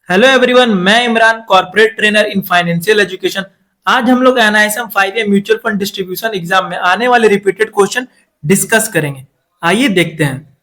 Hello everyone, मैं Imran, corporate trainer in financial education. आज हम लोग NISM 5 mutual fund distribution exam में आने वाले रिपीटेड क्वेश्चन डिस्कस करेंगे। आइए देखते हैं।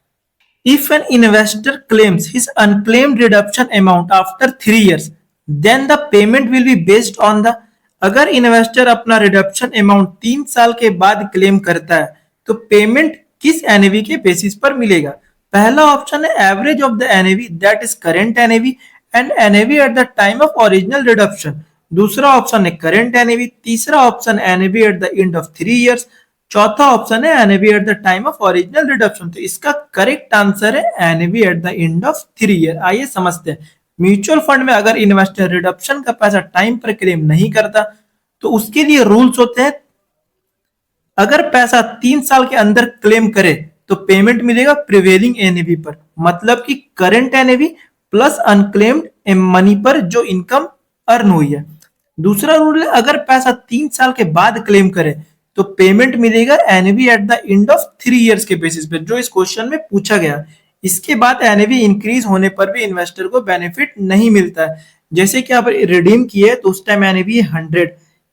If an investor claims his unclaimed reduction amount after 3 years, then the payment will be based on the. अगर इन्वेस्टर अपना रिडक्शन अमाउंट 3 साल के बाद क्लेम करता है तो पेमेंट किस एनएवी के बेसिस पर मिलेगा? पहला ऑप्शन है average of the NAV, that is current NAV and NAV at the time of original reduction. दूसरा ऑप्शन है करेंट एनएवी। तीसरा option NAV at the end of 3 years। चौथा ऑप्शन है NAV at the time of original reduction. तो इसका correct answer है NAV at the end of 3 year। आइए समझते हैं। म्यूचुअल फंड में अगर इन्वेस्टर रिडक्शन का पैसा टाइम पर क्लेम नहीं करता तो उसके लिए रूल्स होते हैं। अगर पैसा 3 साल के अंदर क्लेम करे तो पेमेंट मिलेगा प्रिवेलिंग एनएवी पर, मतलब कि current NAV plus unclaimed money पर जो इनकम अर्न हुई है। दूसरा रूल है अगर पैसा 3 साल के बाद क्लेम करे तो पेमेंट मिलेगा NAV at the end of 3 years के बेसिस पे, जो इस क्वेश्चन में पूछा गया। इसके बाद एनएवी इंक्रीज होने पर भी इन्वेस्टर को बेनिफिट नहीं मिलता है। जैसे कि आप रिडीम किए तो उस टाइम एनएवी 100,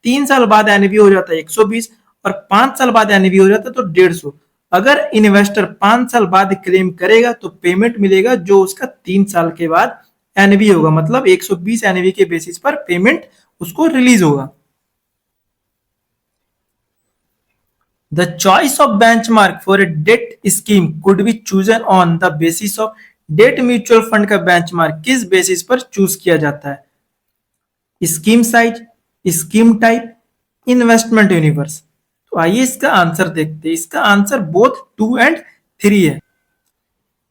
3 साल बाद एनएवी हो जाता है 120 और 5 साल बाद एनएवी हो जाता है तो 150। अगर इन्वेस्टर 5 साल बाद क्लेम करेगा तो पेमेंट मिलेगा जो उसका 3 साल के बाद एनएवी होगा, मतलब 120 एनएवी के बेसिस पर पेमेंट उसको रिलीज होगा। The choice of benchmark for a debt scheme could be chosen on the basis of debt mutual fund का बेंचमार्क किस बेसिस पर चूज किया जाता है? Scheme size, scheme type, investment universe. तो आइए इसका आंसर देखते हैं। इसका आंसर बोथ 2 एंड 3 है।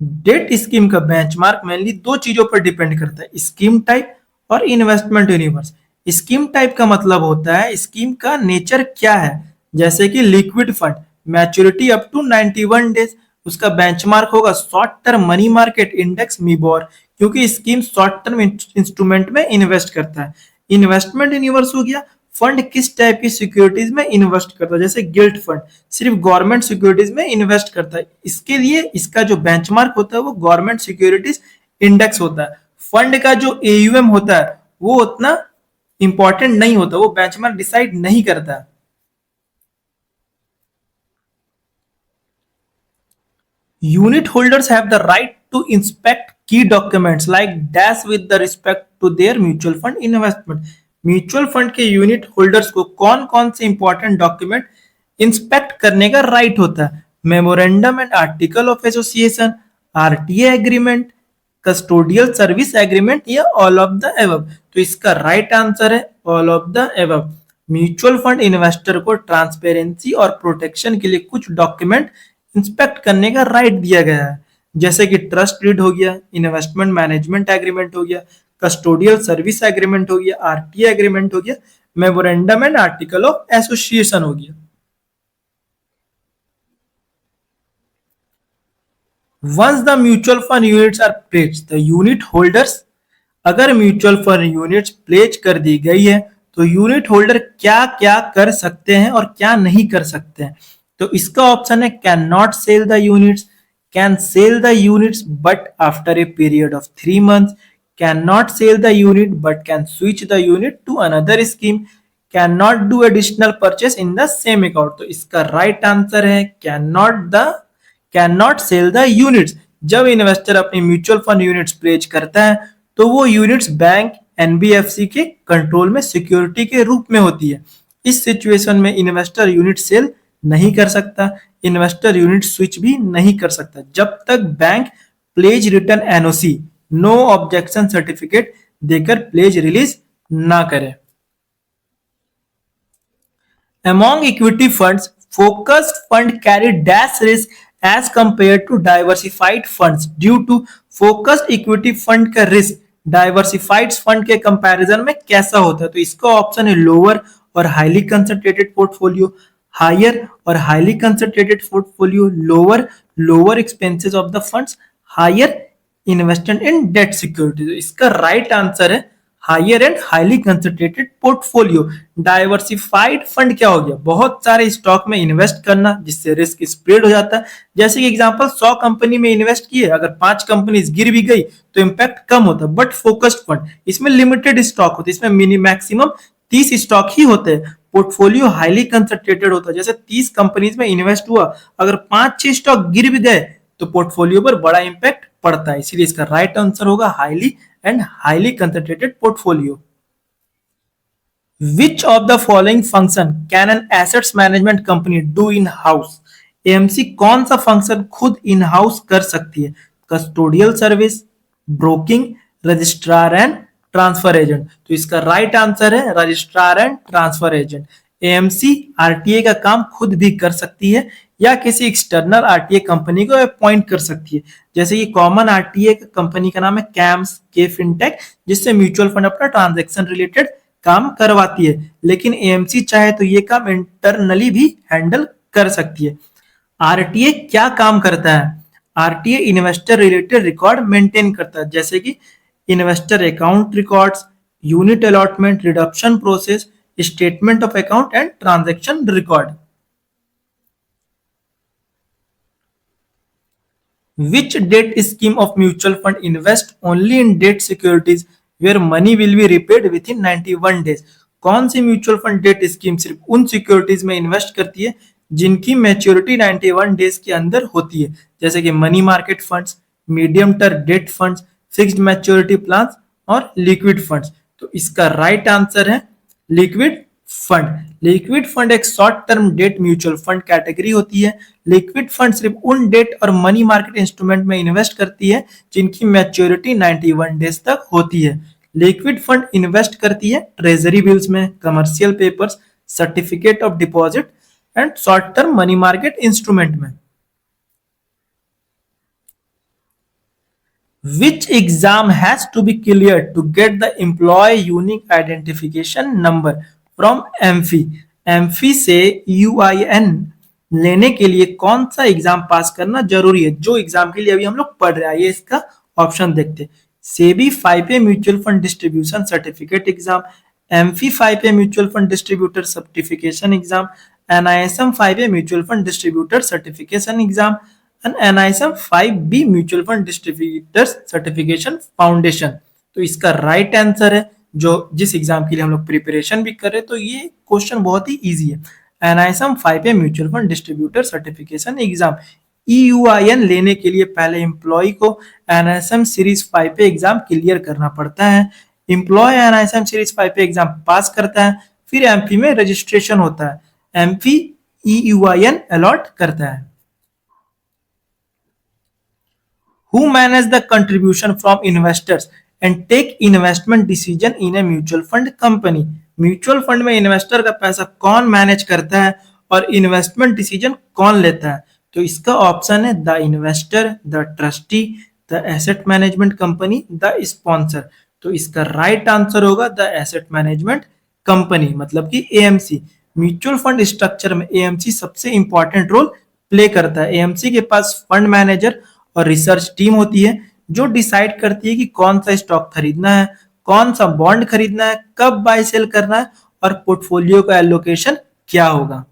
डेट स्कीम का बेंचमार्क मेनली दो चीजों पर डिपेंड करता है, स्कीम टाइप और इन्वेस्टमेंट यूनिवर्स। स्कीम टाइप का मतलब होता है स्कीम का नेचर क्या है, जैसे कि liquid fund, maturity up to 91 days. उसका बेंचमार्क होगा short term money market index MIBOR, क्योंकि स्कीम शॉर्ट टर्म इंस्ट्रूमेंट में इन्वेस्ट करता है। इन्वेस्टमेंट यूनिवर्स हो गया फंड किस टाइप की सिक्योरिटीज में इन्वेस्ट करता है, जैसे गिल्ट फंड सिर्फ गवर्नमेंट सिक्योरिटीज में इन्वेस्ट करता है। इसके लिए इसका जो बेंचमार्क होता है वो गवर्नमेंट सिक्योरिटीज इंडेक्स होता है। फंड का जो एयूएम होता है वो उतना इंपॉर्टेंट नहीं होता, वो बेंचमार्क डिसाइड नहीं करता। Unit holders have the right to inspect key documents like dash with the respect to their mutual fund investment। Mutual fund के यूनिट होल्डर्स को कौन कौन से इंपॉर्टेंट डॉक्यूमेंट इंस्पेक्ट करने का राइट होता है? Memorandum and article of association, RTA agreement, custodial service agreement या ऑल ऑफ द एबव। तो इसका राइट आंसर है all of the above. Mutual fund investor को ट्रांसपेरेंसी और प्रोटेक्शन के लिए कुछ डॉक्यूमेंट इंस्पेक्ट करने का राइट दिया गया है, जैसे कि ट्रस्ट डीड हो गया, इन्वेस्टमेंट मैनेजमेंट एग्रीमेंट हो गया, कस्टोडियल सर्विस एग्रीमेंट हो गया, आरटीए एग्रीमेंट हो गया, memorandum and article of association हो गया। Once the mutual fund units are pledged, the unit holders. अगर म्यूचुअल फंड यूनिट्स प्लेज कर दी गई है तो यूनिट होल्डर क्या क्या कर सकते हैं और क्या नहीं कर सकते हैं? तो इसका ऑप्शन है can not sell the units, can sell the units but after a period of 3 months, can not sell the unit but can switch the unit to another scheme, can not do additional purchase in the same account. तो इसका right answer है can not sell the units. जब investor अपनी mutual fund units pledge करता है तो वो units bank NBFC के कंट्रोल में सिक्योरिटी के रूप में होती है। इस सिचुएशन में इन्वेस्टर यूनिट सेल नहीं कर सकता, इन्वेस्टर यूनिट स्विच भी नहीं कर सकता जब तक bank pledge return NOC, no objection certificate देकर प्लेज रिलीज ना करे। Among equity funds, focused fund carry dash risk as compared to diversified funds due to focused equity fund का risk diversified fund के कंपैरिजन में कैसा होता है? तो इसका ऑप्शन है लोअर और हाईली कंसंट्रेटेड पोर्टफोलियो, हायर और highly concentrated portfolio, lower expenses of the funds, higher investment in debt securities. इसका राइट आंसर है higher and highly concentrated portfolio. Diversified fund क्या हो गया, बहुत सारे स्टॉक में इन्वेस्ट करना जिससे रिस्क स्प्रेड हो जाता है। जैसे कि एग्जांपल 100 कंपनी में इन्वेस्ट किए, अगर 5 कंपनीज गिर भी गई तो इम्पैक्ट कम होता है। बट फोकस्ड फंड, इसमें लिमिटेड स्टॉक होते हैं, इसमें मिनी मैक्सिमम 30 स्टॉक ही होते हैं। पोर्टफोलियो हाईली कंसंट्रेटेड होता है, जैसे 30 कंपनीज में इन्वेस्ट हुआ, अगर 5-6 स्टॉक गिर भी गए तो पोर्टफोलियो पर बड़ा इंपैक्ट पड़ता है। इसीलिए इसका राइट आंसर होगा highly and highly concentrated portfolio. Which of the following function can an assets management company do in house? AMC कौन सा फंक्शन खुद इन हाउस कर सकती है? Custodial service, broking, registrar and transfer agent. तो इसका right answer है registrar and transfer agent. AMC RTA का काम खुद भी कर सकती है या किसी एक्सटर्नल आरटीए कंपनी को अपॉइंट कर सकती है। जैसे कि कॉमन आरटीए कंपनी का नाम है कैम्स के फिनटेक, जिससे म्यूचुअल फंड अपना ट्रांजैक्शन रिलेटेड काम करवाती है। लेकिन एएमसी चाहे तो ये काम इंटरनली भी हैंडल कर सकती है। आरटीए क्या काम करता है? RTA investor related record maintain करता है, जैसे कि investor account records, unit allotment, reduction process, statement of account and transaction record. Which debt scheme of mutual fund invest only in debt securities where money will be repaid within 91 days? कौन सी mutual fund debt scheme सिर्फ उन securities में invest करती है जिनकी maturity 91 days के अंदर होती है, जैसे कि money market funds, medium term debt funds, fixed maturity plans और लिक्विड फंड्स। तो इसका राइट आंसर है लिक्विड फंड। लिक्विड फंड एक short term debt mutual fund category होती है। लिक्विड फंड सिर्फ उन डेट और मनी मार्केट इंस्ट्रूमेंट में इन्वेस्ट करती है जिनकी मैच्योरिटी 91 डेज तक होती है। लिक्विड फंड इन्वेस्ट करती है ट्रेजरी बिल्स में, commercial papers, certificate of deposit and short term money market instrument में। Which exam has to be cleared to get the employee unique identification number from amphi? Amphi से UIN लेने के लिए कौन सा एग्जाम पास करना जरूरी है, जो एग्जाम के लिए अभी हम लोग पढ़ रहे हैं? ये इसका ऑप्शन देखते हैं। SEBI 5A mutual fund distribution certificate exam, amphi 5A mutual fund distributor certification exam, NISM 5A mutual fund distributor certification exam and NISM 5B mutual fund distributor certification foundation. तो इसका राइट आंसर है, जो जिस exam के लिए हम लोग preparation भी कर रहे हैं, तो ये क्वेश्चन बहुत ही इजी है। NISM 5A mutual fund distributor certification exam. EUIN लेने के लिए पहले एम्प्लॉय को NISM series 5A exam clear करना पड़ता है। Employ NISM series 5A exam pass करता है, फिर एमपी में रजिस्ट्रेशन होता है, एमपी ईयूआईएन अलॉट करता है। Who manage the contribution from investors and take investment decision in a mutual fund company? Mutual fund में इन्वेस्टर का पैसा कौन मैनेज करता है और इन्वेस्टमेंट डिसीजन कौन लेता है? तो इसका ऑप्शन है the investor, the trustee, the asset management company, the sponsor. तो इसका राइट आंसर होगा द एसेट मैनेजमेंट कंपनी, मतलब कि एएमसी। म्यूचुअल फंड स्ट्रक्चर में एएमसी सबसे इंपॉर्टेंट रोल प्ले करता है। एएमसी के पास फंड मैनेजर और रिसर्च टीम होती है जो डिसाइड करती है कि कौन सा स्टॉक खरीदना है, कौन सा बॉन्ड खरीदना है, कब बाय सेल करना है और पोर्टफोलियो का एलोकेशन क्या होगा।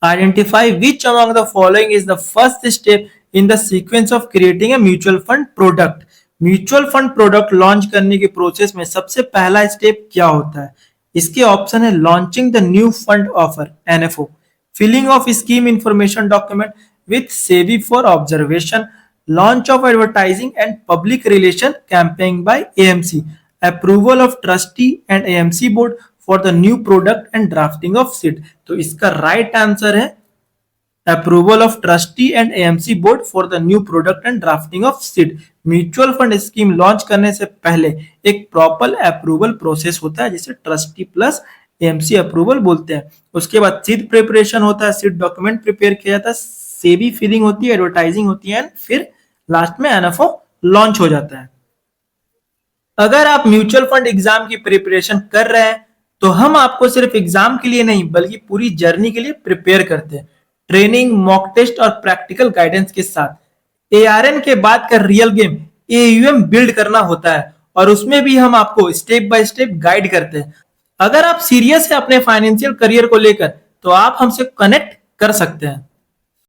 Identify which among the following is the first step in the sequence of creating a mutual fund product. Mutual fund product launch करने के प्रोसेस में सबसे पहला स्टेप क्या होता है? इसके ऑप्शन है launching the new fund offer NFO, filing of scheme information document with SEBI for observation, launch of advertising and public relation campaign by AMC, approval of trustee and AMC board for the new product and drafting of SID। तो इसका right answer है approval of trustee and AMC board for the new product and drafting of seed. Mutual fund scheme launch करने से पहले एक proper approval process होता है जिसे ट्रस्टी प्लस एएमसी अप्रूवल बोलते हैं। उसके बाद सीड प्रिपरेशन होता है, सीड डॉक्यूमेंट प्रिपेयर किया जाता है, सेबी फिलिंग होती है, एडवर्टाइजिंग होती है, फिर लास्ट में एनएफओ लॉन्च हो जाता है। अगर आप म्यूचुअल फंड एग्जाम की प्रिपरेशन कर रहे हैं तो हम आपको सिर्फ एग्जाम के लिए नहीं बल्कि पूरी जर्नी के लिए प्रिपेयर करते हैं, ट्रेनिंग, मॉक टेस्ट और प्रैक्टिकल गाइडेंस के साथ। एआरएन के बाद का रियल गेम एयूएम बिल्ड करना होता है और उसमें भी हम आपको स्टेप बाय स्टेप गाइड करते हैं। अगर आप सीरियस है अपने फाइनेंशियल करियर को लेकर तो आप हमसे कनेक्ट कर सकते हैं।